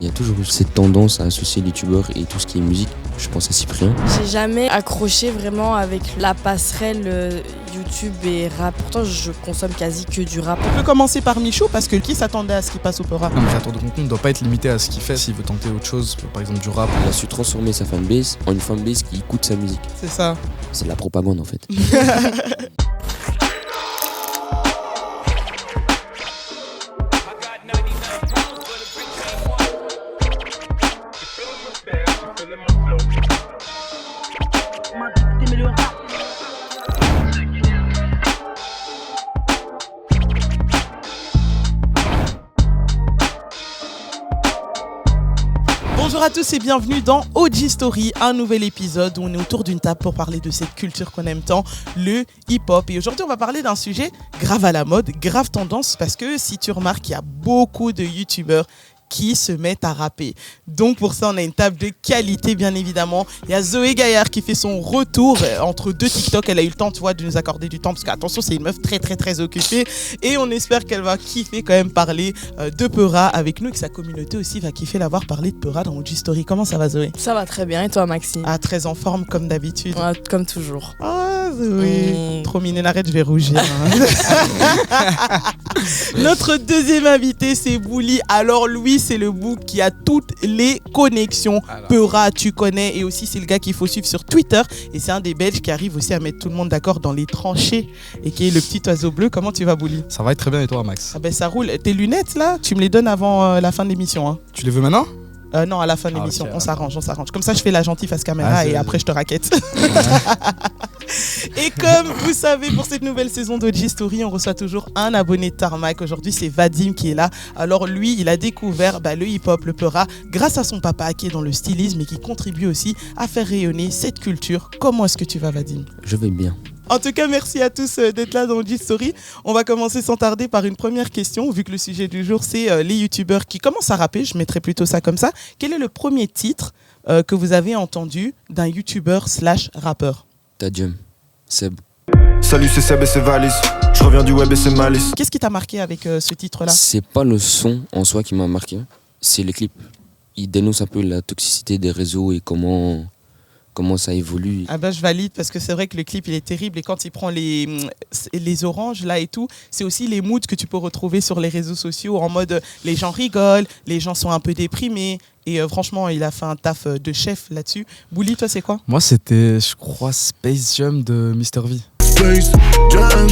Il y a toujours eu cette tendance à associer les youtubeurs et tout ce qui est musique. Je pense à Cyprien. J'ai jamais accroché vraiment avec la passerelle YouTube et rap. Pourtant, je consomme quasi que du rap. On peut commencer par Michou parce que qui s'attendait à ce qu'il passe au Peura? Un créateur de contenu ne doit pas être limité à ce qu'il fait. S'il veut tenter autre chose, par exemple du rap. Il a su transformer sa fanbase en une fanbase qui écoute sa musique. C'est ça. C'est de la propagande en fait. Bonjour à tous et bienvenue dans OG Story, un nouvel épisode où on est autour d'une table pour parler de cette culture qu'on aime tant, le hip-hop. Et aujourd'hui, on va parler d'un sujet grave à la mode, grave tendance, parce que si tu remarques, il y a beaucoup de youtubeurs qui se mettent à rapper. Donc pour ça, on a une table de qualité, bien évidemment. Il y a Zoé Gaillard qui fait son retour entre deux TikTok. Elle a eu le temps, tu vois, de nous accorder du temps, parce qu'attention, c'est une meuf très occupée. Et on espère qu'elle va kiffer quand même parler de Peura avec nous, et que sa communauté aussi va kiffer l'avoir parlé de Peura dans OG Story. Comment ça va, Zoé? Ça va très bien. Et toi, Maxime? Ah, très en forme, comme d'habitude. Ouais, comme toujours. Ah, Zoé. Trop mignonne, arrête, je vais rougir. Notre deuxième invité, c'est Bouli. Alors lui, c'est le book qui a toutes les connexions. Peura, tu connais. Et aussi, c'est le gars qu'il faut suivre sur Twitter. Et c'est un des Belges qui arrive aussi à mettre tout le monde d'accord dans les tranchées. Et qui est le petit oiseau bleu. Comment tu vas, Bouli? Ça va être très bien, et toi, Max? Ah ben ça roule. Tes lunettes là, tu me les donnes avant la fin de l'émission, hein. Tu les veux maintenant? Non, à la fin de l'émission, okay, on s'arrange. Comme ça, je fais la gentille face caméra et après, je te raquette. Et comme vous savez, pour cette nouvelle saison d'OG Story, on reçoit toujours un abonné de Tarmac. Aujourd'hui, c'est Vadim qui est là. Alors lui, il a découvert le hip-hop, le Peura, grâce à son papa qui est dans le stylisme et qui contribue aussi à faire rayonner cette culture. Comment est-ce que tu vas, Vadim? Je vais bien. En tout cas, merci à tous d'être là dans OG Story. On va commencer sans tarder par une première question, vu que le sujet du jour, c'est les youtubeurs qui commencent à rapper. Je mettrai plutôt ça comme ça. Quel est le premier titre que vous avez entendu d'un youtubeur / rappeur? Tadium, Seb. Salut, c'est Seb et c'est Valise. Je reviens du web et c'est Malice. Qu'est-ce qui t'a marqué avec ce titre-là? C'est pas le son en soi qui m'a marqué, c'est le clip. Il dénonce un peu la toxicité des réseaux et comment ça évolue. Ah ben je valide parce que c'est vrai que le clip il est terrible et quand il prend les oranges là et tout, c'est aussi les moods que tu peux retrouver sur les réseaux sociaux en mode les gens rigolent, les gens sont un peu déprimés et franchement il a fait un taf de chef là-dessus. Bouli, toi c'est quoi? Moi c'était, je crois, Space Jam de Mr V. Space Jam,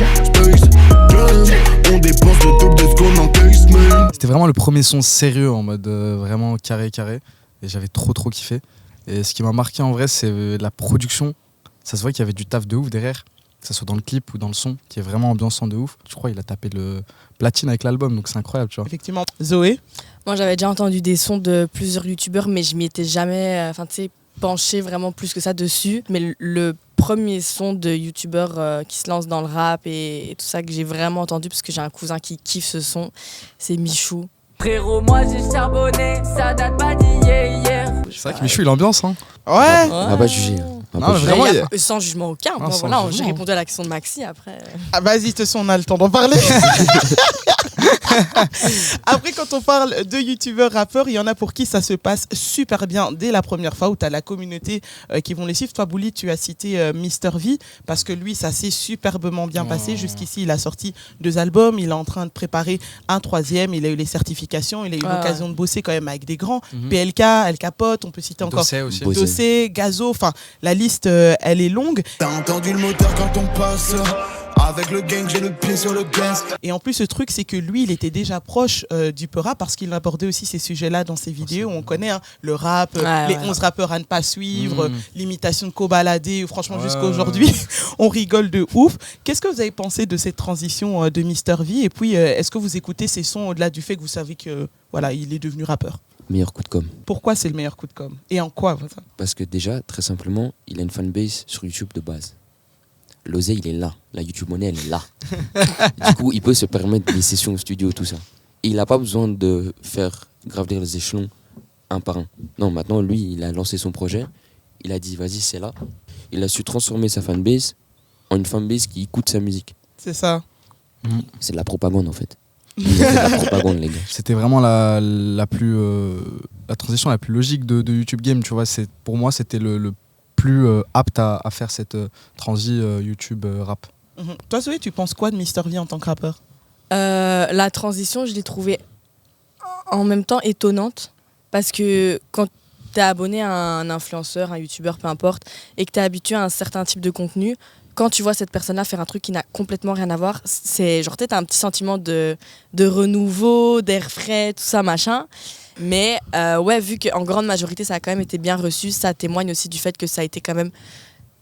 on dépense le double de ce qu'on encaisse, man. C'était vraiment le premier son sérieux en mode vraiment carré et j'avais trop kiffé. Et ce qui m'a marqué en vrai, c'est la production. Ça se voit qu'il y avait du taf de ouf derrière, que ce soit dans le clip ou dans le son, qui est vraiment ambiançant de ouf. Je crois qu'il a tapé le platine avec l'album, donc c'est incroyable, tu vois. Effectivement. Zoé? Moi, j'avais déjà entendu des sons de plusieurs youtubeurs, mais je m'y étais jamais penché vraiment plus que ça dessus. Mais le premier son de youtubeur qui se lance dans le rap et tout ça que j'ai vraiment entendu, parce que j'ai un cousin qui kiffe ce son, c'est Michou. Frérot, moi j'ai charbonné, ça date pas d'hier. C'est vrai que Michou il ambiance, hein. Ouais. On va pas juger. Non, mais vraiment, sans jugement aucun. Non, Moi, sans voilà, jugement. j'ai répondu à la question de Maxi après. Ah, vas-y, de toute façon, on a le temps d'en parler. Après, quand on parle de youtubeurs rappeurs, il y en a pour qui ça se passe super bien dès la première fois, où tu as la communauté qui vont les suivre. Toi, Bouli, tu as cité Mr V, parce que lui, ça s'est superbement bien passé. Jusqu'ici, il a sorti 2 albums, il est en train de préparer un 3e, il a eu les certifications, il a eu l'occasion de bosser quand même avec des grands. PLK, El Capote, on peut citer encore Dossé aussi. Dossé, Gazo, enfin, la liste, elle est longue. T'as entendu le moteur quand on passe. Avec le gang, j'ai le pied sur le gaz. Et en plus, le truc, c'est que lui, il était déjà proche du Peura parce qu'il abordait aussi ces sujets-là dans ses vidéos. On connaît le rap, les 11 rappeurs à ne pas suivre, l'imitation de Kobalade. Franchement, jusqu'à aujourd'hui, on rigole de ouf. Qu'est-ce que vous avez pensé de cette transition de Mr V? Et puis, est-ce que vous écoutez ces sons au-delà du fait que vous savez que voilà, il est devenu rappeur? Meilleur coup de com. Pourquoi c'est le meilleur coup de com? Et en quoi ça? Parce que déjà, très simplement, il a une fanbase sur YouTube de base. L'oseille, il est là. La YouTube Money, elle est là. Du coup, il peut se permettre des sessions au studio, tout ça. Et il n'a pas besoin de faire gravir les échelons un par un. Non, maintenant, lui, il a lancé son projet. Il a dit, vas-y, c'est là. Il a su transformer sa fanbase en une fanbase qui écoute sa musique. C'est ça. C'est de la propagande, en fait. Il a fait de la propagande, les gars. C'était vraiment la plus transition la plus logique de YouTube Game, tu vois. Pour moi, c'était le plus apte à faire cette transi YouTube rap. Toi, Zoé, tu penses quoi de Mr V en tant que rappeur ? La transition, je l'ai trouvée en même temps étonnante parce que quand tu es abonné à un influenceur, un youtubeur, peu importe, et que tu es habitué à un certain type de contenu, quand tu vois cette personne-là faire un truc qui n'a complètement rien à voir, c'est genre peut-être un petit sentiment de renouveau, d'air frais, tout ça, machin. Mais ouais, vu qu'en grande majorité, ça a quand même été bien reçu, ça témoigne aussi du fait que ça a été quand même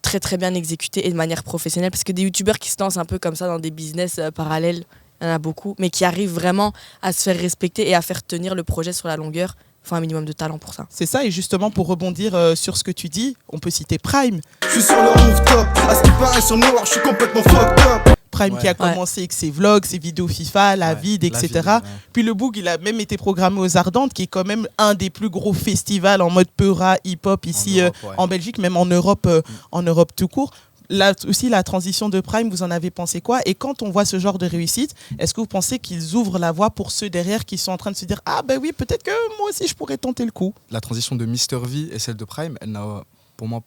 très très bien exécuté et de manière professionnelle. Parce que des youtubeurs qui se lancent un peu comme ça dans des business parallèles, il y en a beaucoup, mais qui arrivent vraiment à se faire respecter et à faire tenir le projet sur la longueur. Il faut un minimum de talent pour ça. C'est ça, et justement pour rebondir sur ce que tu dis, on peut citer Prime. Je suis sur le rooftop, à ce qui paraît sur noir, je suis complètement fucked up. Prime qui a commencé avec ses vlogs, ses vidéos FIFA, la vide, etc. Puis le Boog, il a même été programmé aux Ardentes, qui est quand même un des plus gros festivals en mode peura, hip-hop ici en Belgique, même en Europe tout court. Là aussi, la transition de Prime, vous en avez pensé quoi ? Et quand on voit ce genre de réussite, est-ce que vous pensez qu'ils ouvrent la voie pour ceux derrière qui sont en train de se dire « Ah ben oui, peut-être que moi aussi je pourrais tenter le coup ». La transition de Mr V et celle de Prime, elle n'a pour moi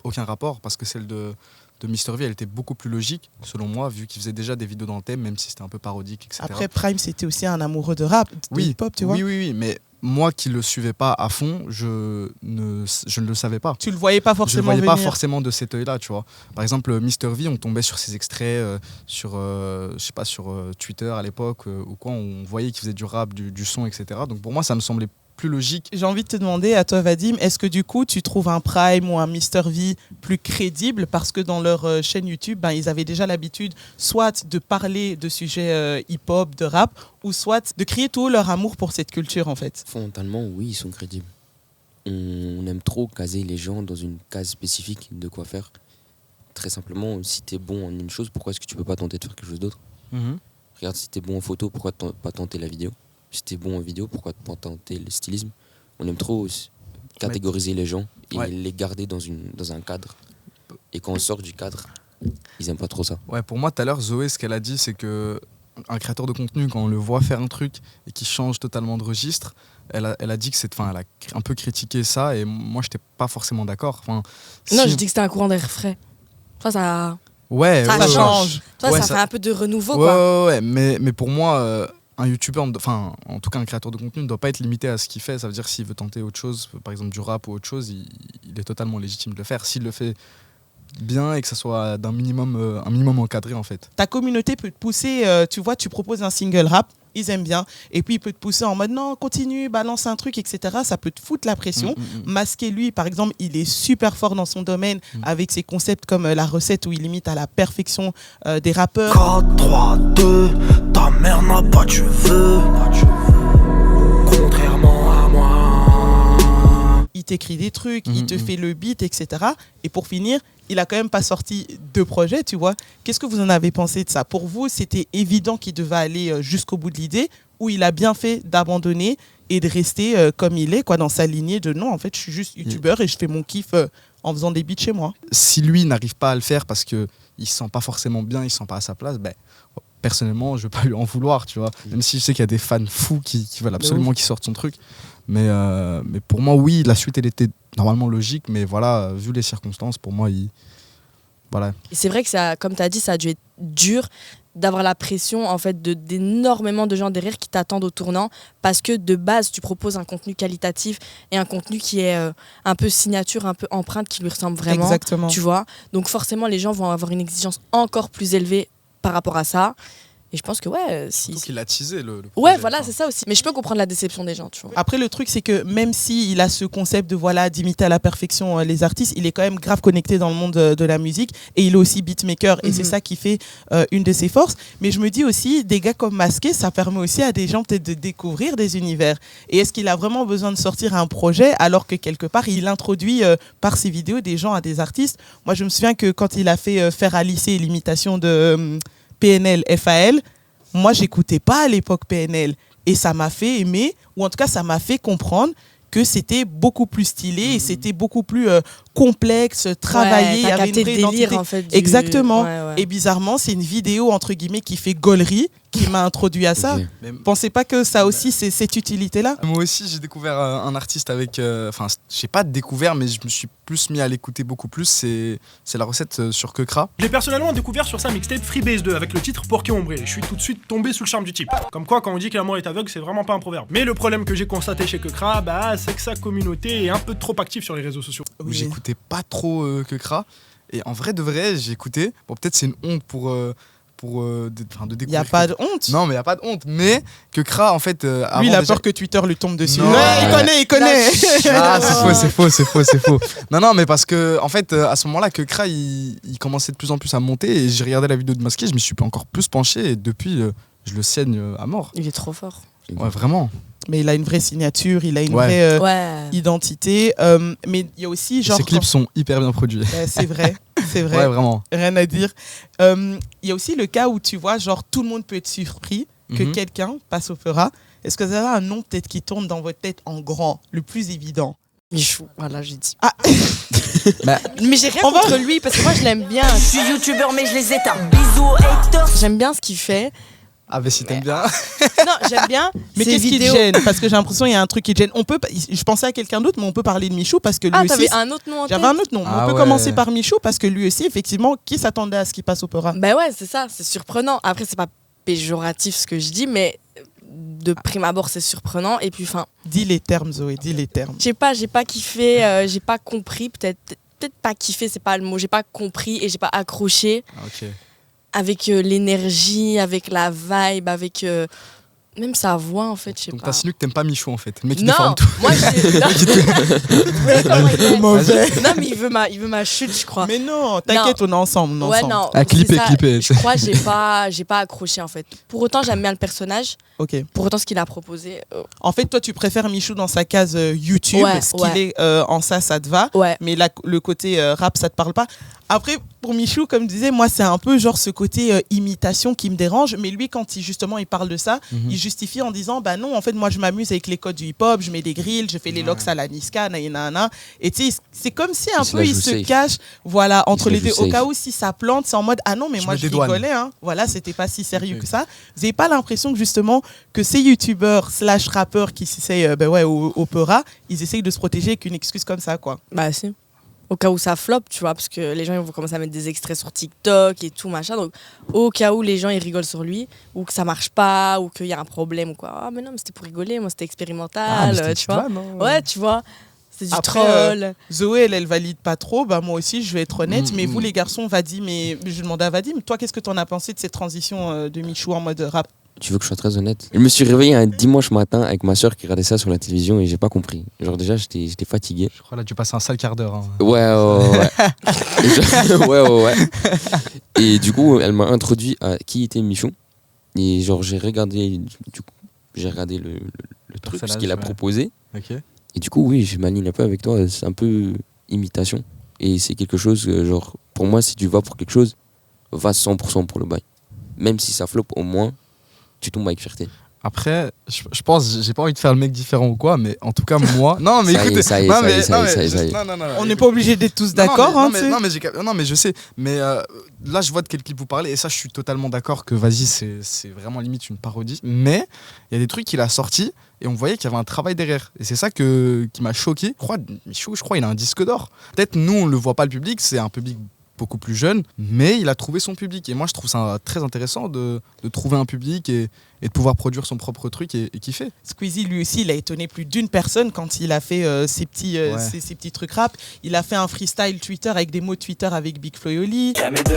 aucun rapport, parce que celle de Mr V, elle était beaucoup plus logique, selon moi, vu qu'il faisait déjà des vidéos dans le thème, même si c'était un peu parodique, etc. Après, Prime, c'était aussi un amoureux de rap, de hip-hop, tu vois. Oui, mais moi qui le suivais pas à fond, je ne le savais pas. Tu le voyais pas forcément venir. Je le voyais pas forcément de cet œil-là, tu vois. Par exemple, Mr V, on tombait sur ses extraits sur Twitter à l'époque ou quoi, on voyait qu'il faisait du rap, du son, etc. Donc pour moi, ça me semblait plus logique. J'ai envie de te demander à toi, Vadim, est-ce que du coup tu trouves un Prime ou un Mr V plus crédible parce que dans leur chaîne YouTube, ils avaient déjà l'habitude soit de parler de sujets hip-hop, de rap, ou soit de crier tout leur amour pour cette culture en fait. Fondamentalement, oui, ils sont crédibles. On aime trop caser les gens dans une case spécifique de quoi faire. Très simplement, si tu es bon en une chose, pourquoi est-ce que tu peux pas tenter de faire quelque chose d'autre ? Regarde, si tu es bon en photo, pourquoi pas tenter la vidéo ? Si t'es bon en vidéo, pourquoi pas tenter le stylisme ? On aime trop catégoriser les gens et les garder dans un cadre. Et quand on sort du cadre, ils aiment pas trop ça. Ouais, pour moi, tout à l'heure, Zoé, ce qu'elle a dit, c'est que un créateur de contenu, quand on le voit faire un truc et qu'il change totalement de registre, elle a dit que elle a un peu critiqué ça, et moi, j'étais pas forcément d'accord. Non, je dis que c'était un courant d'air frais. Toi, ça change. Toi, ça fait un peu de renouveau, quoi. Ouais, mais pour moi... un youtubeur, enfin en tout cas un créateur de contenu ne doit pas être limité à ce qu'il fait. Ça veut dire s'il veut tenter autre chose, par exemple du rap ou autre chose, il est totalement légitime de le faire. S'il le fait bien et que ça soit un minimum encadré en fait. Ta communauté peut te pousser, tu vois, tu proposes un single rap, ils aiment bien, et puis il peut te pousser en mode non, continue, balance un truc, etc. Ça peut te foutre la pression. Masqué, lui, par exemple, il est super fort dans son domaine avec ses concepts comme la recette où il imite à la perfection des rappeurs. 4, 3, 2, ta mère n'a pas de cheveux, contrairement à moi. Il t'écrit des trucs, il te fait le beat, etc. Et pour finir, il a quand même pas sorti de projet, tu vois. Qu'est-ce que vous en avez pensé de ça ? Pour vous, c'était évident qu'il devait aller jusqu'au bout de l'idée, ou il a bien fait d'abandonner et de rester comme il est, quoi, dans sa lignée de non, en fait, je suis juste youtubeur et je fais mon kiff en faisant des beats chez moi. Si lui n'arrive pas à le faire parce qu'il ne se sent pas forcément bien, il ne se sent pas à sa place, personnellement, je ne vais pas lui en vouloir, tu vois. Même si je sais qu'il y a des fans fous qui veulent absolument qu'il sorte son truc. Mais pour moi, oui, la suite, elle était normalement logique, mais voilà, vu les circonstances, pour moi, voilà. Et c'est vrai que ça, comme tu as dit, ça a dû être dur d'avoir la pression en fait d'énormément de gens derrière qui t'attendent au tournant, parce que de base tu proposes un contenu qualitatif et un contenu qui est un peu signature, un peu empreinte, qui lui ressemble vraiment. Exactement. Tu vois, donc forcément les gens vont avoir une exigence encore plus élevée par rapport à ça. Et je pense que Surtout qu'il a teasé le projet. Ouais, voilà, c'est ça aussi. Mais je peux comprendre la déception des gens, tu vois. Après, le truc, c'est que même s'il a ce concept de d'imiter à la perfection les artistes, il est quand même grave connecté dans le monde de la musique, et il est aussi beatmaker, et c'est ça qui fait une de ses forces. Mais je me dis aussi, des gars comme Masqué, ça permet aussi à des gens peut-être de découvrir des univers. Et est-ce qu'il a vraiment besoin de sortir un projet alors que quelque part, il introduit par ses vidéos des gens à des artistes ? Moi, je me souviens que quand il a fait faire à lycée l'imitation de... PNL, FAL, moi j'écoutais pas à l'époque PNL, et ça m'a fait aimer, ou en tout cas ça m'a fait comprendre que c'était beaucoup plus stylé et c'était beaucoup plus complexe, travaillé, il y avait une vraie identité. En fait, Exactement. Ouais. Et bizarrement, c'est une vidéo entre guillemets qui fait gaulerie, qui m'a introduit à ça. Ok. Mais Pensez pas que ça aussi, c'est cette utilité-là? moi aussi, j'ai découvert un artiste avec. Enfin, j'ai pas découvert, mais je me suis plus mis à l'écouter beaucoup plus. C'est la recette sur Kekra. Je l'ai personnellement découvert sur sa mixtape Freebase 2 avec le titre Porqué Ombré. Je suis tout de suite tombé sous le charme du type. Comme quoi, quand on dit que l'amour est aveugle, c'est vraiment pas un proverbe. Mais le problème que j'ai constaté chez Kekra, c'est que sa communauté est un peu trop active sur les réseaux sociaux. Oui. J'écoutais pas trop Kekra. Et en vrai de vrai, j'ai écouté. Bon, peut-être c'est une honte de Il découvrir. n'y a pas de honte. Non, mais il n'y a pas de honte. Mais Kekra, en fait. Lui, il a déjà- peur que Twitter lui tombe dessus. Non. Ouais, il connaît. Ah, c'est faux. Non, mais parce que, en fait, à ce moment-là, Kekra, il commençait de plus en plus à monter et j'ai regardé la vidéo de Masqué, je me suis encore plus penché et depuis, je le saigne à mort. Il est trop fort. Ouais, vraiment. Mais il a une vraie signature, il a une Ouais. vraie Ouais. identité. Mais il y a aussi, genre. Ses clips sont hyper bien produits. Ouais, c'est vrai, c'est vrai. Ouais, vraiment. Rien à dire. Il y a aussi le cas où tu vois, genre, tout le monde peut être surpris que Mhm. quelqu'un passe au Peura. Est-ce que vous avez un nom peut-être qui tourne dans votre tête en grand, le plus évident? Michou, voilà, j'ai dit. Ah, Mais j'ai rien On va- contre lui parce que moi je l'aime bien. Je suis youtubeur mais je les éteins. Bisous aux haters. J'aime bien ce qu'il fait. Ah, mais si t'aimes bien. Non, j'aime bien mais ses qu'est-ce qui te vidéos. gêne? Parce que j'ai l'impression qu'il y a un truc qui te gêne. Je pensais à quelqu'un d'autre, mais on peut parler de Michou parce que lui Ah, aussi. t'avais un autre nom en tête? J'avais un autre nom. Ah On peut ouais. commencer par Michou parce que lui aussi, effectivement, qui s'attendait à ce qu'il passe au Peura? Ben ouais, c'est ça, c'est surprenant. Après, c'est pas péjoratif ce que je dis, mais de prime abord, c'est surprenant. Et puis, enfin, Dis les termes, Zoé, dis les termes. j'ai pas kiffé, j'ai pas compris, peut-être pas kiffé, c'est pas le mot, j'ai pas compris et j'ai pas accroché Ok. avec l'énergie, avec la vibe, avec même sa voix en fait, je sais Donc pas. t'as signé que t'aimes pas Michou en fait. Le mec qui Non, déforme tout. moi je. Ouais, comment il est Mauvais. Non, mais il veut ma chute, je crois. Mais non, t'inquiète, on est ensemble. On est Ouais, ensemble. non. Ah, clipper, c'est ça, clipper. Je crois que j'ai pas accroché en fait. Pour autant, j'aime bien le personnage. Ok. Pour autant, ce qu'il a proposé. En fait, toi, tu préfères Michou dans sa case YouTube, Ouais, ce qu'il ouais. est en ça te va. Ouais. Mais là, le côté rap, ça te parle pas. Après, pour Michou, comme je disais, moi, c'est un peu genre ce côté imitation qui me dérange. Mais lui, quand il parle de ça, il justifie en disant, bah non, en fait, moi, je m'amuse avec les codes du hip-hop, je mets des grilles, je fais les locks à la Niska, naïnana. Et tu sais, c'est comme si un Il se peu la il joue se safe. cache, voilà, entre se la les deux. joue Au safe. cas où, si ça plante, c'est en mode, ah non, mais Je moi, me je dédouane. rigolais, hein. Voilà, c'était pas si sérieux Ok. que ça. Vous n'avez pas l'impression que justement, que ces youtubeurs / rappeurs qui s'essayent au Peura, ils essayent de se protéger avec une excuse comme ça, quoi. Bah si. Au cas où ça flop, tu vois, parce que les gens ils vont commencer à mettre des extraits sur TikTok et tout, machin. Donc, au cas où les gens ils rigolent sur lui, ou que ça marche pas, ou qu'il y a un problème, ou quoi. Ah, mais non, mais c'était pour rigoler, moi c'était expérimental, tu vois. Ouais, tu vois. C'est du Après, troll. Zoé, elle valide pas trop. Bah, moi aussi, je vais être honnête. Mais vous, les garçons, Vadim, je demandais à Vadim, toi, qu'est-ce que tu en as pensé de cette transition de Michou en mode rap? Tu veux que je sois très honnête? Je me suis réveillé un dimanche matin avec ma soeur qui regardait ça sur la télévision et j'ai pas compris. Genre déjà j'étais fatigué. Je crois là, tu passes un sale quart d'heure. Hein. Ouais. Ouais. Et du coup, elle m'a introduit à qui était Michou. Et genre j'ai regardé le truc, ce Personnage, qu'il a ouais. proposé. Ok. Et du coup, oui, je m'aligne un peu avec toi. C'est un peu imitation. Et c'est quelque chose, genre, pour moi, si tu vas pour quelque chose, va 100% pour le bail. Même si ça floppe, au moins, tu tombes avec fierté. Après, je pense, j'ai pas envie de faire le mec différent ou quoi, mais en tout cas, moi. Non, mais Ça y est, écoutez. ça y est, non, ça y mais- est, ça y est, non, mais- ça y est, ça y est. non, On n'est pas obligé d'être tous d'accord, non, hein, mais, tu sais. non, mais je sais. Mais là, je vois de quel clip vous parlez, et ça, je suis totalement d'accord que vas-y, c'est vraiment limite une parodie. Mais il y a des trucs qu'il a sortis, et on voyait qu'il y avait un travail derrière. Et c'est ça qui m'a choqué. Michou, je crois, il a un disque d'or. Peut-être nous, on le voit pas le public, c'est un public beaucoup plus jeune, mais il a trouvé son public. Et moi, je trouve ça très intéressant de trouver un public et de pouvoir produire son propre truc et kiffer. Squeezie, lui aussi, il a étonné plus d'une personne quand il a fait ses petits trucs rap. Il a fait un freestyle Twitter avec des mots Twitter avec Big Flo et Oli. Jamais 2,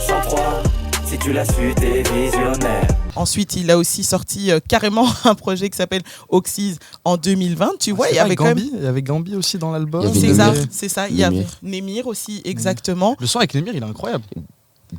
103, si tu l'as su, t'es visionnaire. Ensuite, il a aussi sorti carrément un projet qui s'appelle Oxys en 2020. Tu vois, il y avait quand même... Gambi, il y avait Gambi aussi dans l'album. Il y avait César, Némir. c'est ça. Il y avait Némir. Némir aussi, exactement. Le son avec Némir, il est incroyable.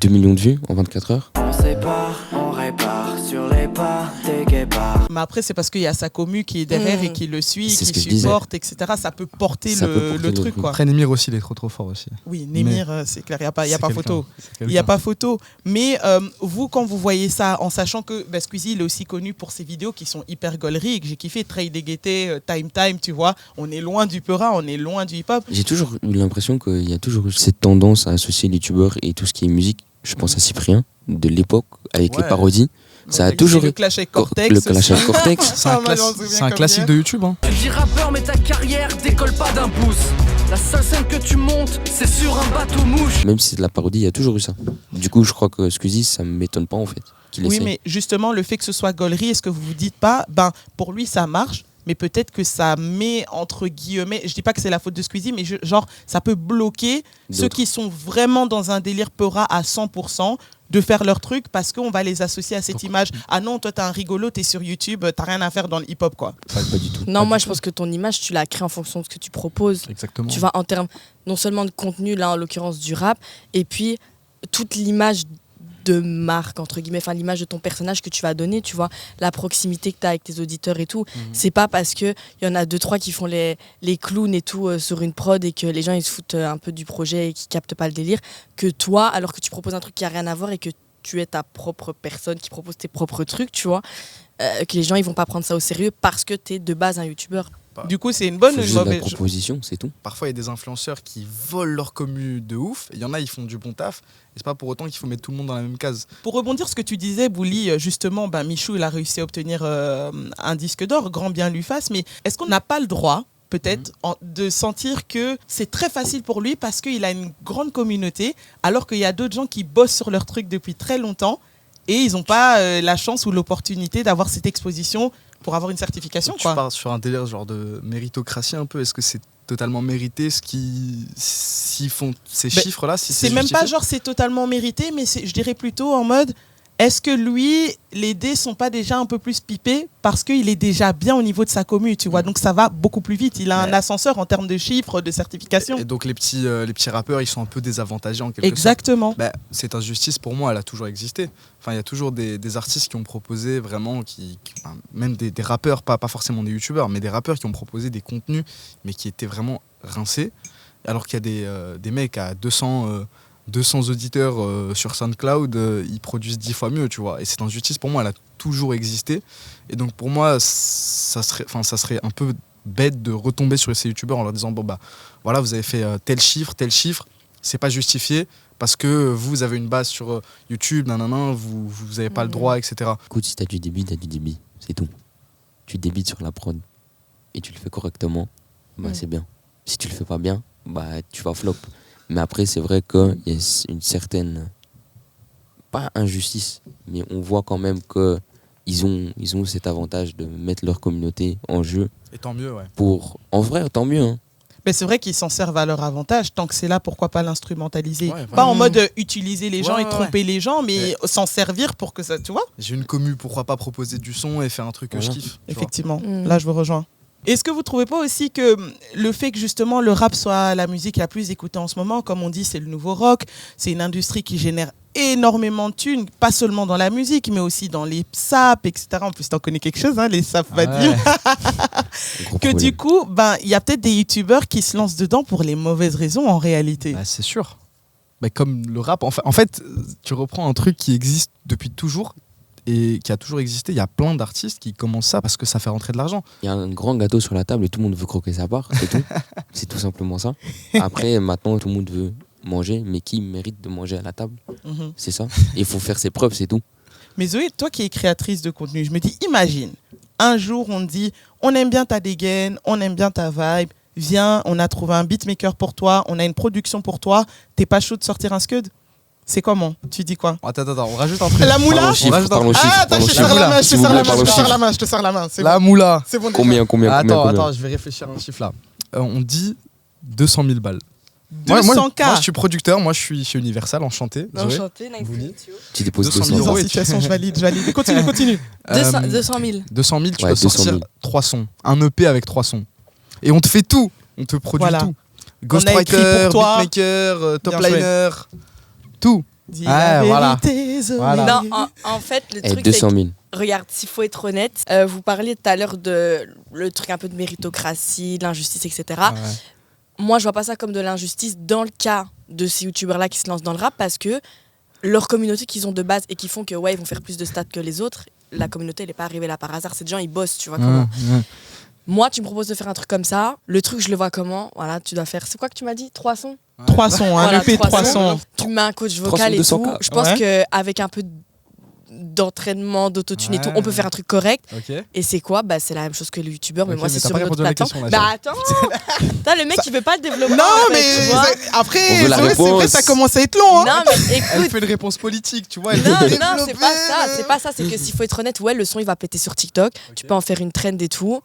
2 millions de vues en 24 heures. On sépare, on répare sur les pas des guépards. Mais après, c'est parce qu'il y a sa commu qui est derrière Mmh. et qui le suit, C'est ce qui que je disais. supporte, etc. Ça peut porter Ça le, peut porter le le truc, truc. quoi. Après, Némir aussi, il est trop fort aussi. Oui, Némir, c'est clair, il n'y a pas, C'est quelqu'un. photo. C'est Il n'y a quelqu'un. pas photo. Mais vous, quand vous voyez ça, en sachant que Squeezie, il est aussi connu pour ses vidéos qui sont hyper gauleries et que j'ai kiffé, Trade Guetté, Time, tu vois, on est loin du Peura, on est loin du hip-hop. J'ai toujours eu l'impression qu'il y a toujours eu cette tendance à associer les youtubeurs et tout ce qui est musique. Je pense à Cyprien de l'époque avec Ouais. les parodies. Ça a C'est toujours le clash avec Cor- Cortex. le clash avec Cortex. C'est un, Moi, j'en souviens c'est un comme classique hier. de YouTube. Hein. Tu dis rappeur mais ta carrière décolle pas d'un pouce. La seule scène que tu montes, c'est sur un bateau mouche. Même si c'est de la parodie, il y a toujours eu ça. Du coup, je crois que Squeezie, ça me m'étonne pas en fait qu'il Oui, essaye. mais justement, le fait que ce soit gaulerie, est-ce que vous vous dites pas, pour lui, ça marche, mais peut-être que ça met, entre guillemets, je dis pas que c'est la faute de Squeezie, mais genre, ça peut bloquer ceux D'autres. qui sont vraiment dans un délire peura à 100%, de faire leur truc parce qu'on va les associer à cette image. Ah non, toi, t'es un rigolo, t'es sur YouTube, t'as rien à faire dans le hip-hop, quoi. Pas du tout. Non, moi je pense que ton image, tu la crées en fonction de ce que tu proposes. Exactement. Tu vois, en termes non seulement de contenu, là en l'occurrence du rap, et puis toute l'image de marque, entre guillemets, enfin l'image de ton personnage que tu vas donner, tu vois, la proximité que tu as avec tes auditeurs et tout. C'est pas parce qu'il y en a 2-3 qui font les clowns et tout sur une prod et que les gens ils se foutent un peu du projet et qui captent pas le délire, que toi, alors que tu proposes un truc qui a rien à voir et que tu es ta propre personne qui propose tes propres trucs, tu vois, que les gens ils vont pas prendre ça au sérieux parce que tu es de base un youtubeur. Du coup, c'est une bonne ou Faut une juste la mauvaise proposition, c'est tout. Parfois, il y a des influenceurs qui volent leur commu de ouf. Il y en a, ils font du bon taf. Et c'est pas pour autant qu'il faut mettre tout le monde dans la même case. Pour rebondir sur ce que tu disais, Bouli, justement, Michou, il a réussi à obtenir un disque d'or, grand bien lui fasse, mais est-ce qu'on n'a pas le droit, peut-être, de sentir que c'est très facile pour lui parce qu'il a une grande communauté, alors qu'il y a d'autres gens qui bossent sur leur truc depuis très longtemps et ils n'ont pas la chance ou l'opportunité d'avoir cette exposition pour avoir une certification, Tu quoi. pars sur un délire genre de méritocratie un peu. Est-ce que c'est totalement mérité s'ils font ces chiffres-là si C'est même pas justifié genre c'est totalement mérité, mais je dirais plutôt en mode est-ce que lui, les dés sont pas déjà un peu plus pipés parce qu'il est déjà bien au niveau de sa commu, tu vois, donc ça va beaucoup plus vite. Il a un ascenseur en termes de chiffres, de certification. Et donc les petits rappeurs, ils sont un peu désavantagés en quelque Exactement. sorte. Bah, cette injustice, pour moi, elle a toujours existé. Enfin, il y a toujours des artistes qui ont proposé vraiment, même des rappeurs, pas forcément des youtubeurs, mais des rappeurs qui ont proposé des contenus, mais qui étaient vraiment rincés. Alors qu'il y a des mecs à 200 auditeurs sur SoundCloud, ils produisent 10 fois mieux, tu vois. Et cette injustice, pour moi, elle a toujours existé. Et donc, pour moi, ça serait un peu bête de retomber sur ces youtubeurs en leur disant voilà, vous avez fait tel chiffre, c'est pas justifié parce que vous avez une base sur YouTube, vous avez pas le droit, etc. Écoute, si t'as du débit, c'est tout. Tu débites sur la prod et tu le fais correctement, c'est bien. Si tu le fais pas bien, tu vas flop. Mais après, c'est vrai qu'il y a une certaine, pas injustice, mais on voit quand même qu'ils ont cet avantage de mettre leur communauté en jeu. Et tant mieux, ouais. En vrai, tant mieux. Hein. Mais c'est vrai qu'ils s'en servent à leur avantage. Tant que c'est là, pourquoi pas l'instrumentaliser? Ouais, Pas en mode utiliser les gens et tromper ouais. les gens, mais s'en servir pour que ça, tu vois? J'ai une commu, pourquoi pas proposer du son et faire un truc que je kiffe. Effectivement, là je vous rejoins. Est-ce que vous trouvez pas aussi que le fait que justement le rap soit la musique la plus écoutée en ce moment, comme on dit, c'est le nouveau rock, c'est une industrie qui génère énormément de thunes, pas seulement dans la musique, mais aussi dans les SAP, etc. En plus, t'en connais quelque chose, hein, les SAP, va dire. Que du coup, il y a peut-être des youtubeurs qui se lancent dedans pour les mauvaises raisons en réalité. C'est sûr. Comme le rap, en fait, tu reprends un truc qui existe depuis toujours et qui a toujours existé. Il y a plein d'artistes qui commencent ça parce que ça fait rentrer de l'argent. Il y a un grand gâteau sur la table et tout le monde veut croquer sa part, c'est tout. C'est tout simplement ça. Après, maintenant, tout le monde veut manger, mais qui mérite de manger à la table? C'est ça. Il faut faire ses preuves, c'est tout. Mais Zoé, toi qui es créatrice de contenu, je me dis, imagine, un jour on te dit, on aime bien ta dégaine, on aime bien ta vibe, viens, on a trouvé un beatmaker pour toi, on a une production pour toi, t'es pas chaud de sortir un scud? C'est comment? Tu dis quoi? Attends, on rajoute un truc. La moula? Parlons chiffres, parlons chiffres. Ah, attends, je te serre la main, je te serre la main, je te serre la main. La moula. C'est bon. Combien Attends, je vais réfléchir à un chiffre là. On dit 200 000 balles. 200K. Moi, je suis producteur, moi je suis chez Universal, enchanté. Enchanté, nice to meet you. Tu déposes 200 200 000 000 en situation, je valide. Continue. 200 000. 200 000, tu Ouais, peux 200 sortir 000. 3 sons. Un EP avec 3 sons. Et on te fait tout. On te produit Voilà. tout. On a écrit Ghostwriter, pour toi. beatmaker, top Bien joué. liner, tout. Dis Ouais, la vérité, Zoé. Voilà. Non, en fait, le Et truc, 200 c'est 000. regarde, s'il faut être honnête, vous parliez tout à l'heure de le truc un peu de méritocratie, de l'injustice, etc. Ouais. Moi, je vois pas ça comme de l'injustice dans le cas de ces youtubeurs-là qui se lancent dans le rap parce que leur communauté qu'ils ont de base et qui font que ils vont faire plus de stats que les autres, la communauté, elle n'est pas arrivée là par hasard. Ces gens, ils bossent, tu vois comment. Moi, tu me proposes de faire un truc comme ça. Le truc, je le vois comment? Voilà, tu dois faire. C'est quoi que tu m'as dit? 3 sons? 3 sons, un Voilà, EP 3 300. sons. Tu mets un coach vocal et 200K. tout. Je pense qu'avec un peu d'entraînement, d'autotune et tout. Ouais. On peut faire un truc correct. Ok. Et c'est quoi? Bah, c'est la même chose que le youtubeur, mais Ok, moi, mais c'est t'as sur pas une autre répondu à la plateforme. question, là, Bah, attends! Putain, le mec, il veut pas le développer. Non, en fait, mais tu vois. après, On veut la Zoé, c'est vrai, réponse. ça commence à être long. Hein. Non, mais Elle écoute. fait une réponse politique, tu vois. Elle Non, veut non, c'est développer. pas ça. C'est pas ça. C'est que s'il faut être honnête, ouais, le son, il va péter sur TikTok. Tu peux en faire une trend et tout.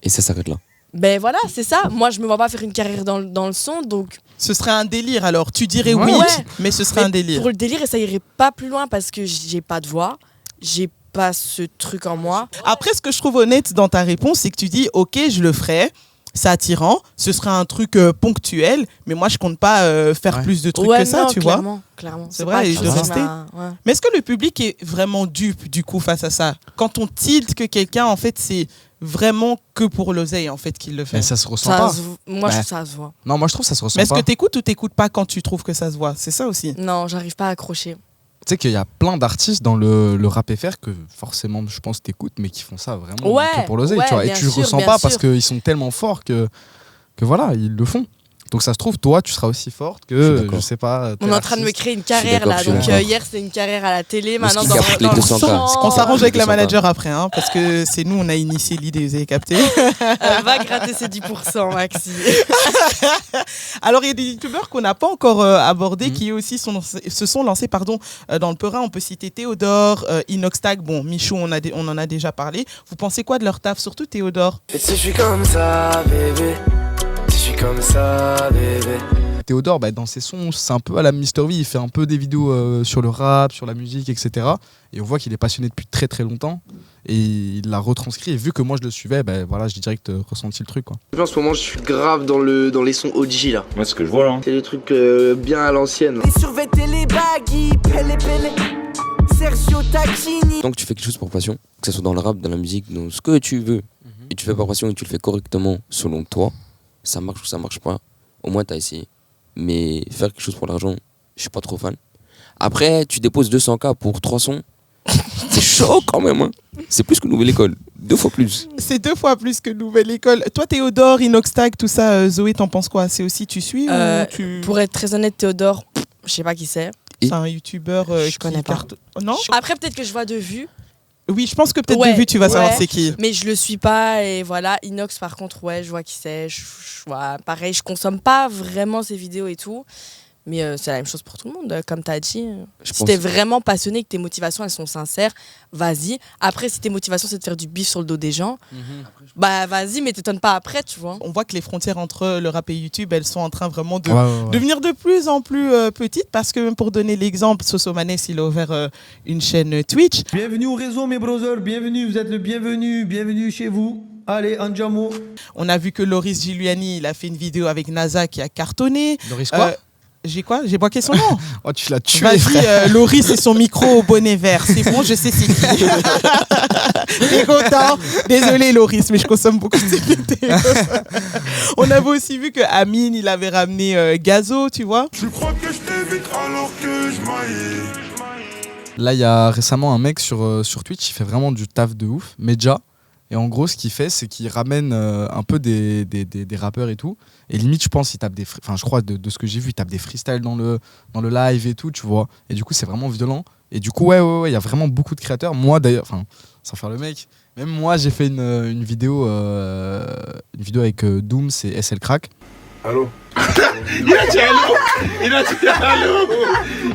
Et ça s'arrête là. Ben voilà, c'est ça. Moi, je me vois pas faire une carrière dans le son, donc. Ce serait un délire alors. Tu dirais Ouais. oui, Ouais. mais ce serait Mais un délire. Pour le délire, et ça irait pas plus loin parce que j'ai pas de voix, j'ai pas ce truc en moi. Après, ce que je trouve honnête dans ta réponse, c'est que tu dis ok, je le ferai. C'est attirant, ce serait un truc ponctuel, mais moi je compte pas faire Ouais. plus de trucs Ouais, que ça, non, tu vois. clairement. C'est vrai, pas et quelque de chose qui rester. ouais. Mais est-ce que le public est vraiment dupe du coup face à ça? Quand on tilte que quelqu'un, en fait, c'est vraiment que pour l'oseille en fait qu'il le fait. Mais ça se ressent Ça pas. moi, je Ouais. trouve ça se voit. Non, moi je trouve que ça se ressent Mais est-ce pas. que t'écoutes ou t'écoutes pas quand tu trouves que ça se voit? C'est ça aussi. Non, j'arrive pas à accrocher. Tu sais qu'il y a plein d'artistes dans le rap FR que forcément je pense t'écoutes, mais qui font ça vraiment Ouais, que pour l'oseille, ouais, tu vois. Et bien tu le sûr, ressens bien pas parce sûr. qu'ils sont tellement forts que voilà, ils le font. Donc ça se trouve, toi, tu seras aussi forte Je suis que, d'accord. je sais pas. On tel est en train de me artiste. créer une carrière d'accord, là. je suis Donc d'accord. hier, c'était une carrière à la télé. Maintenant, qui dans, capte les dans le 200K. son. On s'arrange avec la 200K. manager après, hein, parce que c'est nous, on a initié l'idée, vous avez capté. Va gratter ses 10%, Maxi. Alors, il y a des youtubeurs qu'on n'a pas encore abordés qui aussi se sont lancés dans le Peura. On peut citer Théodore, Inoxtag, bon, Michou, on en a déjà parlé. Vous pensez quoi de leur taf, surtout Théodore? Et si je suis comme ça, bébé. Si je suis comme ça, bébé. Théodore, bah, dans ses sons, c'est un peu à la Mr V. Il fait un peu des vidéos sur le rap, sur la musique, etc. Et on voit qu'il est passionné depuis très très longtemps. Et il l'a retranscrit. Et vu que moi je le suivais, bah, voilà, j'ai direct ressenti le truc, quoi. En ce moment, je suis grave dans les sons OG là. Ouais, c'est ce que je vois là. C'est des trucs bien à l'ancienne. Les survêtés, les baggy, pelle. Sergio Tacchini. Tant que tu fais quelque chose pour passion, que ce soit dans le rap, dans la musique, dans ce que tu veux, et tu fais par passion et tu le fais correctement selon toi, ça marche ou ça marche pas, au moins t'as essayé. Mais faire quelque chose pour l'argent, je suis pas trop fan. Après, tu déposes 200K pour 3 sons, c'est chaud quand même. Hein. C'est plus que Nouvelle École, 2 fois plus. C'est 2 fois plus que Nouvelle École. Toi, Théodore, Inoxtag, tout ça, Zoé, t'en penses quoi? C'est aussi, tu suis ou tu... Pour être très honnête, Théodore, je sais pas qui c'est. C'est un youtubeur Je connais pas. Non? Après, peut-être que je vois de vue. Oui, je pense que peut-être Ouais, de vue, tu vas savoir ouais. c'est qui. Mais je le suis pas et voilà. Inox, par contre, ouais, je vois qui c'est. Je vois, pareil, je consomme pas vraiment ses vidéos et tout. Mais c'est la même chose pour tout le monde, comme tu as dit. Si t'es vraiment passionné, que tes motivations elles sont sincères, vas-y. Après, si tes motivations c'est de faire du bif sur le dos des gens, bah vas-y, mais t'étonnes pas après, tu vois. On voit que les frontières entre le rap et YouTube, elles sont en train vraiment de Ouais. devenir de plus en plus petites. Parce que même pour donner l'exemple, Sosomanes, il a ouvert une chaîne Twitch. Bienvenue au réseau, mes brothers. Bienvenue, vous êtes le bienvenu. Bienvenue chez vous. Allez, Andiamo. On a vu que Loris Giuliani, il a fait une vidéo avec NASA qui a cartonné. Loris quoi J'ai quoi? J'ai bloqué son nom. Oh, tu l'as tué, Vas-y, frère. Loris et son micro au bonnet vert. C'est bon, je sais c'est qui. T'es content? Désolé, Loris, mais je consomme beaucoup de ces vidéos. On avait aussi vu que Amine, il avait ramené Gazo, tu vois. Je crois que je t'évite alors que je maille. Là, il y a récemment un mec sur Twitch, il fait vraiment du taf de ouf, Medja. Et en gros, ce qu'il fait, c'est qu'il ramène un peu des rappeurs et tout. Et limite, je pense, il tape je crois, de ce que j'ai vu, il tape des freestyles dans le live et tout, tu vois. Et du coup, c'est vraiment violent. Et du coup, ouais, il y a vraiment beaucoup de créateurs. Moi, d'ailleurs, sans faire le mec, même moi, j'ai fait une vidéo avec Doom, c'est SL Crack. Allô? Il a dit allô!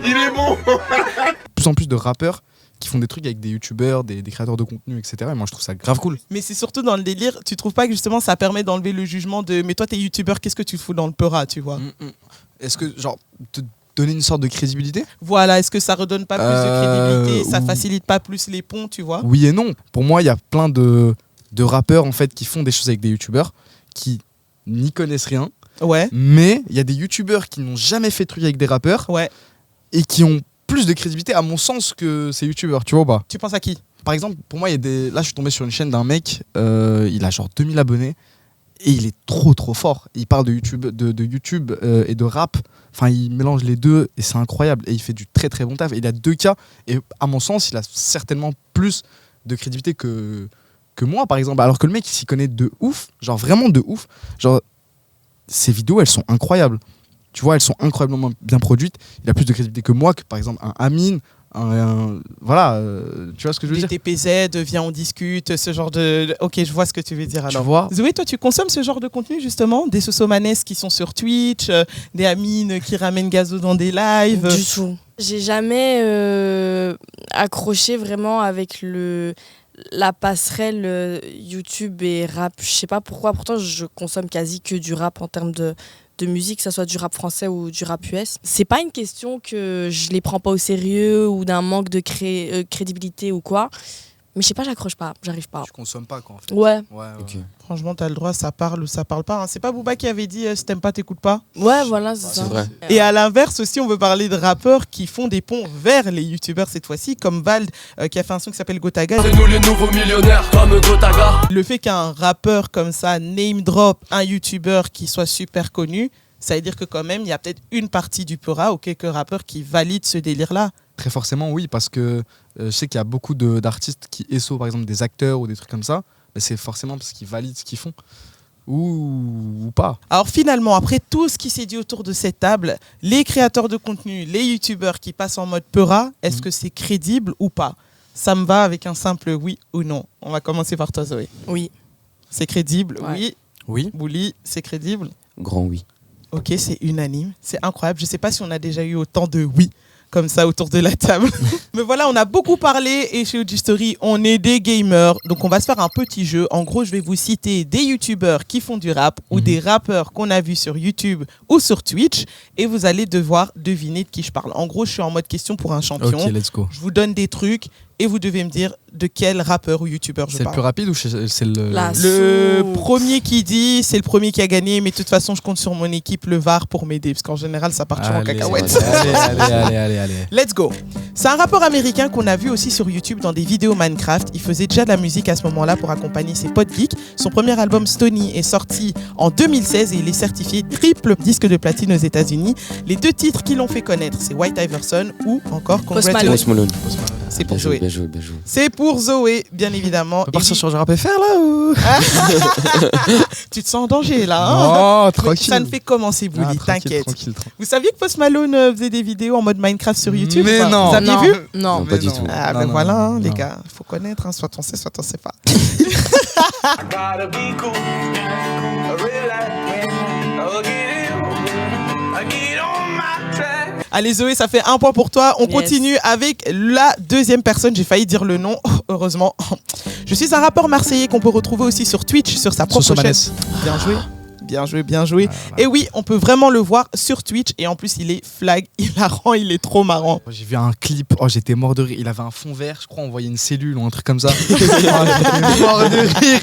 Il est bon! De plus en plus de rappeurs qui font des trucs avec des youtubeurs, des créateurs de contenu, etc. Et moi, je trouve ça grave cool. Mais c'est surtout dans le délire, tu trouves pas que justement ça permet d'enlever le jugement de mais toi t'es youtubeur, qu'est-ce que tu fous dans le Peura, tu vois? Est-ce que, genre, te donner une sorte de crédibilité? Voilà, est-ce que ça redonne pas plus de crédibilité, ça facilite pas plus les ponts, tu vois? Oui et non. Pour moi, il y a plein de rappeurs en fait qui font des choses avec des youtubeurs qui n'y connaissent rien. Ouais. Mais il y a des youtubeurs qui n'ont jamais fait de trucs avec des rappeurs. Ouais. Et qui ont plus de crédibilité à mon sens que ces youtubeurs, tu vois ou pas? Tu penses à qui? Par exemple, pour moi, là je suis tombé sur une chaîne d'un mec, il a genre 2000 abonnés et il est trop fort. Il parle de YouTube, et de rap. Enfin, il mélange les deux et c'est incroyable. Et il fait du très bon taf. Et il a 2 cas et à mon sens, il a certainement plus de crédibilité que moi, par exemple. Alors que le mec, il s'y connaît de ouf, genre vraiment de ouf. Genre, ses vidéos, elles sont incroyables. Tu vois, elles sont incroyablement bien produites. Il a plus de crédibilité que moi, que par exemple un Amine, voilà, tu vois ce que je veux Des dire. TPZ, viens on discute, ce genre de... Ok, je vois ce que tu veux dire alors. Tu vois. Zoé, toi tu consommes ce genre de contenu justement? Des Sosomanes qui sont sur Twitch, des Amines qui ramènent Gazo dans des lives? Du tout. J'ai jamais accroché vraiment avec la passerelle YouTube et rap. Je sais pas pourquoi, pourtant je consomme quasi que du rap en termes de musique, que ce soit du rap français ou du rap US. C'est pas une question que je les prends pas au sérieux ou d'un manque de crédibilité ou quoi. Mais je sais pas, j'accroche pas, j'arrive pas. Tu consommes pas quoi en fait. Ouais. Ok. Franchement, t'as le droit, ça parle ou ça parle pas. Hein. C'est pas Booba qui avait dit si t'aimes pas, t'écoutes pas? Ouais, voilà, c'est ça. C'est vrai. Et à l'inverse aussi, on veut parler de rappeurs qui font des ponts vers les youtubeurs cette fois-ci, comme Vald qui a fait un son qui s'appelle Gotaga. C'est nous les nouveaux millionnaires comme Gotaga. Le fait qu'un rappeur comme ça name drop un youtubeur qui soit super connu, ça veut dire que quand même, il y a peut-être une partie du Peura ou quelques rappeurs qui valident ce délire-là. Très forcément, oui, parce que je sais qu'il y a beaucoup d'artistes qui SO, par exemple des acteurs ou des trucs comme ça, mais c'est forcément parce qu'ils valident ce qu'ils font ou pas. Alors finalement, après tout ce qui s'est dit autour de cette table, les créateurs de contenu, les youtubeurs qui passent en mode Peura, est-ce que c'est crédible ou pas? Ça me va avec un simple oui ou non. On va commencer par toi, Zoé. Oui. C'est crédible, Ouais. oui. Oui. Bouli, c'est crédible. Grand oui. Ok, c'est unanime. C'est incroyable. Je ne sais pas si on a déjà eu autant de oui comme ça autour de la table. Mais voilà, on a beaucoup parlé et chez OG Story, on est des gamers. Donc on va se faire un petit jeu. En gros, je vais vous citer des youtubeurs qui font du rap ou des rappeurs qu'on a vus sur YouTube ou sur Twitch et vous allez devoir deviner de qui je parle. En gros, je suis en mode question pour un champion. Ok, let's go. Je vous donne des trucs et vous devez me dire de quel rappeur ou youtubeur je C'est le parle. plus rapide ou c'est le... Le premier qui dit, c'est le premier qui a gagné, mais de toute façon, je compte sur mon équipe, le VAR, pour m'aider, parce qu'en général, ça part toujours en Allez, cacahuète. allez. Let's go. C'est un rappeur américain qu'on a vu aussi sur YouTube dans des vidéos Minecraft. Il faisait déjà de la musique à ce moment-là pour accompagner ses potes geeks. Son premier album Stony est sorti en 2016 et il est certifié triple disque de platine aux États-Unis. Les deux titres qui l'ont fait connaître, c'est White Iverson ou encore Post Malone. Post Malone. C'est pour Bien joué, Zoé. bien joué, bien joué. C'est pour Zoé, bien évidemment. On peut partir Et sur du rap FR là ou... tu te sens en danger là, hein? Oh, tranquille. Ça ne fait commencer, Bouli, Ah, tranquille, t'inquiète. tranquille. Vous saviez que Post Malone faisait des vidéos en mode Minecraft sur YouTube? Mais ou pas? non. Vous aviez Non. vu? Non. Pas du tout. Ah, Non, ben non, voilà, hein, non. les gars, il faut connaître, hein, soit on sait, soit on sait pas. Allez Zoé, ça fait un point pour toi. On Yes. continue avec la deuxième personne. J'ai failli dire le nom, heureusement. Je suis un rappeur marseillais qu'on peut retrouver aussi sur Twitch, sur sa propre Sosomanes. chaîne. Bien joué. Bien joué, bien joué. Et oui, on peut vraiment le voir sur Twitch. Et en plus, il est flag, hilarant, il est trop marrant. J'ai vu un clip, j'étais mort de rire. Il avait un fond vert, je crois, on voyait une cellule ou un truc comme ça. J'étais mort de rire.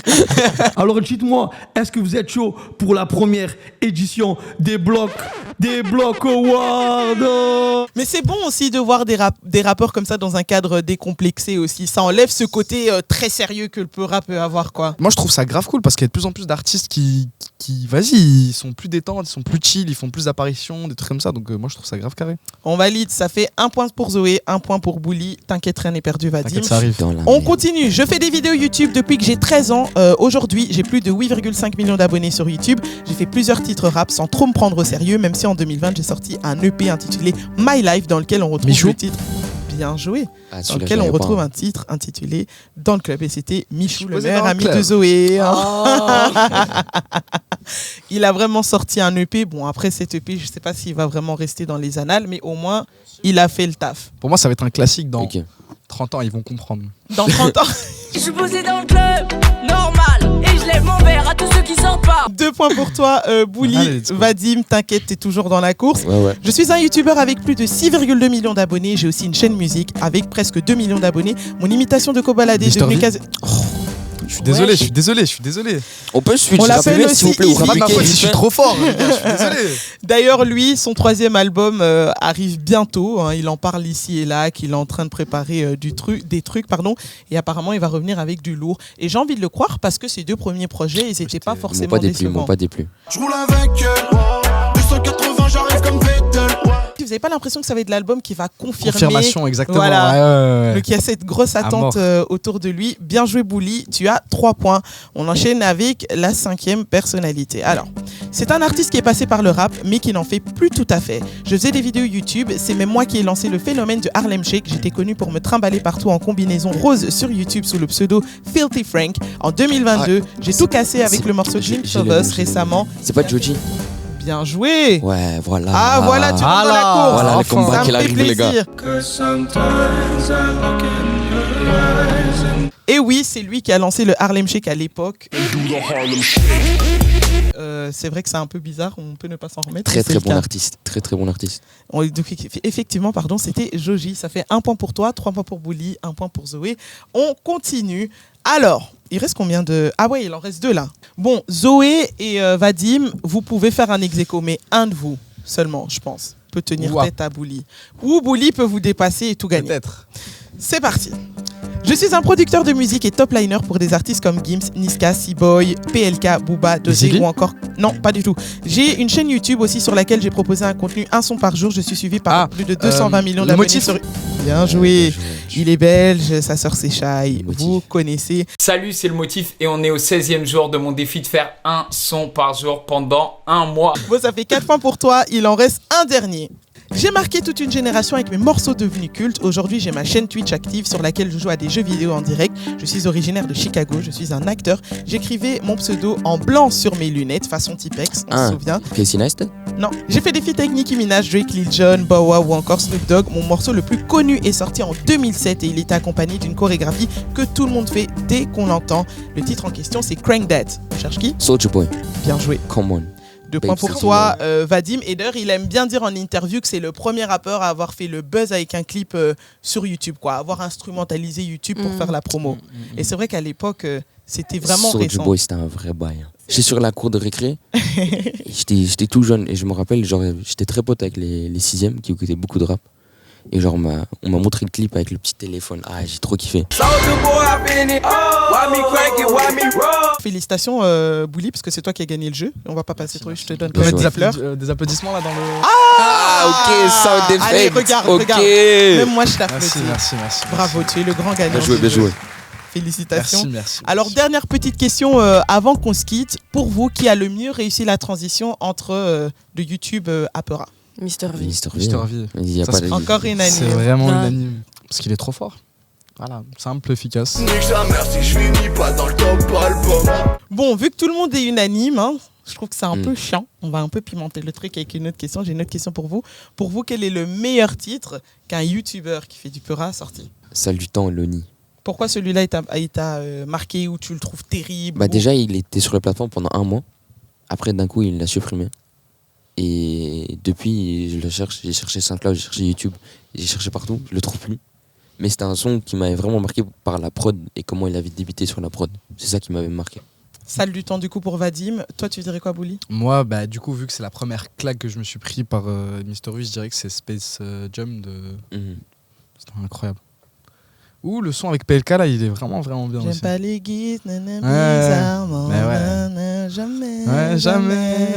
Alors dites-moi, est-ce que vous êtes chaud pour la première édition des blocs Awards? Mais c'est bon aussi de voir des rappeurs comme ça dans un cadre décomplexé aussi. Ça enlève ce côté très sérieux que le rap peut avoir, quoi. Moi, je trouve ça grave cool parce qu'il y a de plus en plus d'artistes qui vas-y, ils sont plus détentes, ils sont plus chill, ils font plus d'apparitions, des trucs comme ça. Donc, moi, je trouve ça grave carré. On valide, ça fait 1 point pour Zoé, 1 point pour Bouli. T'inquiète, rien n'est perdu, Vadim. T'inquiète, ça arrive. Dans la On merde. continue. Je fais des vidéos YouTube depuis que j'ai 13 ans. Aujourd'hui, j'ai plus de 8,5 millions d'abonnés sur YouTube. J'ai fait plusieurs titres rap sans trop me prendre au sérieux, même si en 2020, j'ai sorti un EP intitulé My Life dans lequel on retrouve Michou. le titre. Bien joué. Ah, Dans celui-là, lequel je on l'avais pas, retrouve hein. un titre intitulé Dans le club. Et c'était Michou, le posé meilleur dans le ami club. de Zoé. Oh. Il a vraiment sorti un EP. Bon, après cet EP, je sais pas s'il va vraiment rester dans les annales, mais au moins, il a fait le taf. Pour moi, ça va être un classique dans Ok. 30 ans, ils vont comprendre. Dans 30 ans, Je suis posé dans le club, normal, et je lève mon verre à tous ceux qui sortent pas. 2 points pour toi, Bouli. Allez, let's go. Vadim, t'inquiète, t'es toujours dans la course. Ouais, ouais. Je suis un youtubeur avec plus de 6,2 millions d'abonnés. J'ai aussi une chaîne musique avec presque 2 millions d'abonnés. Mon imitation de Kobalade est Mister devenue V. quasi... Je suis désolé, Ouais. je suis désolé. On peut switch On l'appelle rapidement, s'il vous aussi plaît, ou Easy. C'est pas de ma rappliquer faute si vite je suis fait. trop fort. Les gars, je suis désolé. D'ailleurs, lui, son 3e album arrive bientôt. Hein. Il en parle ici et là, qu'il est en train de préparer des trucs. Et apparemment, il va revenir avec du lourd. Et j'ai envie de le croire parce que ses 2 premiers projets, ils n'étaient pas Ils m'ont forcément pas déplu, ils m'ont décevants. pas déplu. Je roule avec 280, j'arrive comme Vettel. Vous n'avez pas l'impression que ça va être l'album qui va confirmer Confirmation, exactement. Voilà. Ouais. Donc il y a cette grosse attente mort. autour de lui. Bien joué Bouli, tu as 3 points. On enchaîne avec la 5e personnalité. Alors, C'est un artiste qui est passé par le rap, mais qui n'en fait plus tout à fait. Je faisais des vidéos YouTube, c'est même moi qui ai lancé le phénomène du Harlem Shake. J'étais connu pour me trimballer partout en combinaison rose sur YouTube sous le pseudo Filthy Frank. En 2022, j'ai tout cassé avec le morceau Glimpse of Us récemment. C'est pas Joji? Bien joué. Ouais, voilà. Ah voilà, tu rentres dans la course. Voilà le Enfin, combat ça qui me fait arrive, les gars. plaisir. Et oui, c'est lui qui a lancé le Harlem Shake à l'époque. C'est vrai que c'est un peu bizarre, on peut ne pas s'en remettre. Très très bon artiste, très très bon artiste. Donc, effectivement, pardon, c'était Joji. Ça fait 1 point pour toi, 3 points pour Bouli, 1 point pour Zoé. On continue. Alors, il reste combien de... Ah ouais, il en reste 2 là. Bon, Zoé et Vadim, vous pouvez faire un ex-aequo, mais un de vous seulement, je pense, peut tenir tête à Bouli. Ou Bouli peut vous dépasser et tout gagner. Peut-être. C'est parti. Je suis un producteur de musique et top liner pour des artistes comme Gims, Niska, C-Boy, PLK, Booba, Dosé ou encore... Non, pas du tout. J'ai une chaîne YouTube aussi sur laquelle j'ai proposé un contenu, un son par jour. Je suis suivi par plus de 220 millions d'abonnés sur... Bien joué. Il est belge, sa sœur c'est Shai. Vous connaissez. Salut, c'est le Motif et on est au 16e jour de mon défi de faire un son par jour pendant 1 mois. Bon, ça fait 4 points pour toi. Il en reste un dernier. J'ai marqué toute une génération avec mes morceaux devenus cultes. Aujourd'hui, j'ai ma chaîne Twitch active sur laquelle je joue à des jeux vidéo en direct. Je suis originaire de Chicago, je suis un acteur. J'écrivais mon pseudo en blanc sur mes lunettes, façon Tipex, on se souvient. Casey Neistat? Non. J'ai fait des feats avec Nicki Minaj, Drake, Lil Jon, Bow Wow ou encore Snoop Dogg. Mon morceau le plus connu est sorti en 2007 et il était accompagné d'une chorégraphie que tout le monde fait dès qu'on l'entend. Le titre en question, c'est Crank That. On cherche qui? Soulja Boy. Bien joué. Come on. 2 points pour toi, Vadim. Et d'ailleurs, il aime bien dire en interview que c'est le premier rappeur à avoir fait le buzz avec un clip sur YouTube, quoi. Avoir instrumentalisé YouTube pour faire la promo. Et c'est vrai qu'à l'époque, c'était vraiment récent. Soulja Boy, c'était un vrai bail. J'étais sur la cour de récré. J'étais tout jeune et je me rappelle, genre, j'étais très pote avec les 6e qui écoutaient beaucoup de rap. Et genre, on m'a montré le clip avec le petit téléphone. Ah, j'ai trop kiffé. Félicitations, Bouli, parce que c'est toi qui as gagné le jeu. On va pas passer trop, je te donne des applaudissements là dans le... Ok, sound effect. Allez, regarde. Même moi, je t'applaudis. Merci. Bravo, tu es le grand gagnant. Bien joué. Félicitations. Merci. Alors, dernière petite question avant qu'on se quitte. Pour vous, qui a le mieux réussi la transition entre de YouTube à Peura? Mr V. Il y a pas encore unanime. C'est vraiment unanime. Parce qu'il est trop fort. Voilà, simple, efficace. Bon, vu que tout le monde est unanime, hein, je trouve que c'est un peu chiant. On va un peu pimenter le truc avec une autre question. J'ai une autre question pour vous. Pour vous, quel est le meilleur titre qu'un YouTuber qui fait du Peura a sorti? Salutant Loni. Pourquoi celui-là il t'a marqué ou tu le trouves terrible? Déjà, il était sur la plateforme pendant 1 mois. Après, d'un coup, il l'a supprimé. Et depuis, je le cherche. J'ai cherché SoundCloud, j'ai cherché YouTube, j'ai cherché partout. Je le trouve plus. Mais c'était un son qui m'avait vraiment marqué par la prod et comment il avait débuté sur la prod. C'est ça qui m'avait marqué. Salle du temps du coup pour Vadim. Toi, tu dirais quoi, Bouli? Moi, du coup, vu que c'est la première claque que je me suis pris par Mr. V, je dirais que c'est Space Jump de... C'était incroyable. Ou le son avec PLK, là, il est vraiment bien aussi. J'aime pas les guides, jamais.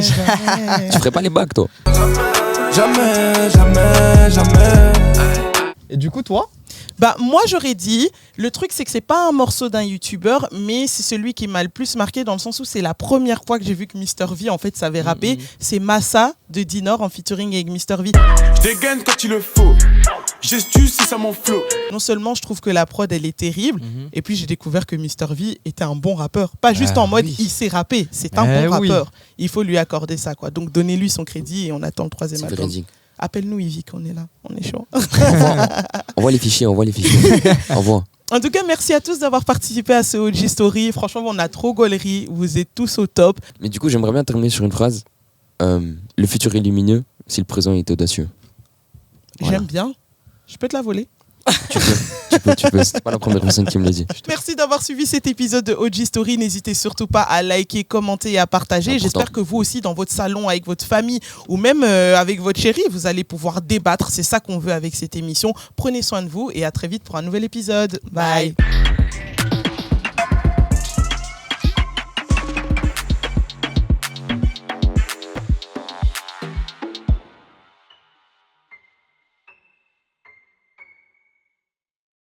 Tu ferais pas les bacs, toi? Jamais. Et du coup, toi? Moi, j'aurais dit, le truc, c'est que c'est pas un morceau d'un YouTuber, mais c'est celui qui m'a le plus marqué dans le sens où c'est la première fois que j'ai vu que Mr. V, en fait, savait rapper. C'est Massa de Dinor en featuring avec Mr. V. Je dégaine quand il le faut. Gestus, c'est ça mon flow. Non seulement je trouve que la prod, elle est terrible, et puis j'ai découvert que Mr. V était un bon rappeur. Pas juste en mode, il sait rapper, c'est un bon rappeur. Il faut lui accorder ça, quoi. Donc, donnez-lui son crédit et on attend le 3e album. Appelle-nous Yvick, on est là, on est chaud. On voit les fichiers. Au revoir. En tout cas, merci à tous d'avoir participé à ce OG Story. Franchement, on a trop gaulerie, vous êtes tous au top. Mais du coup, j'aimerais bien terminer sur une phrase. Le futur est lumineux si le présent est audacieux. Voilà. J'aime bien. Je peux te la voler? Tu peux. C'est pas la première personne qui me l'a dit. Merci d'avoir suivi cet épisode de OG Story. N'hésitez surtout pas à liker, commenter et à partager. J'espère que vous aussi, dans votre salon, avec votre famille ou même avec votre chérie, vous allez pouvoir débattre. C'est ça qu'on veut avec cette émission. Prenez soin de vous et à très vite pour un nouvel épisode. Bye.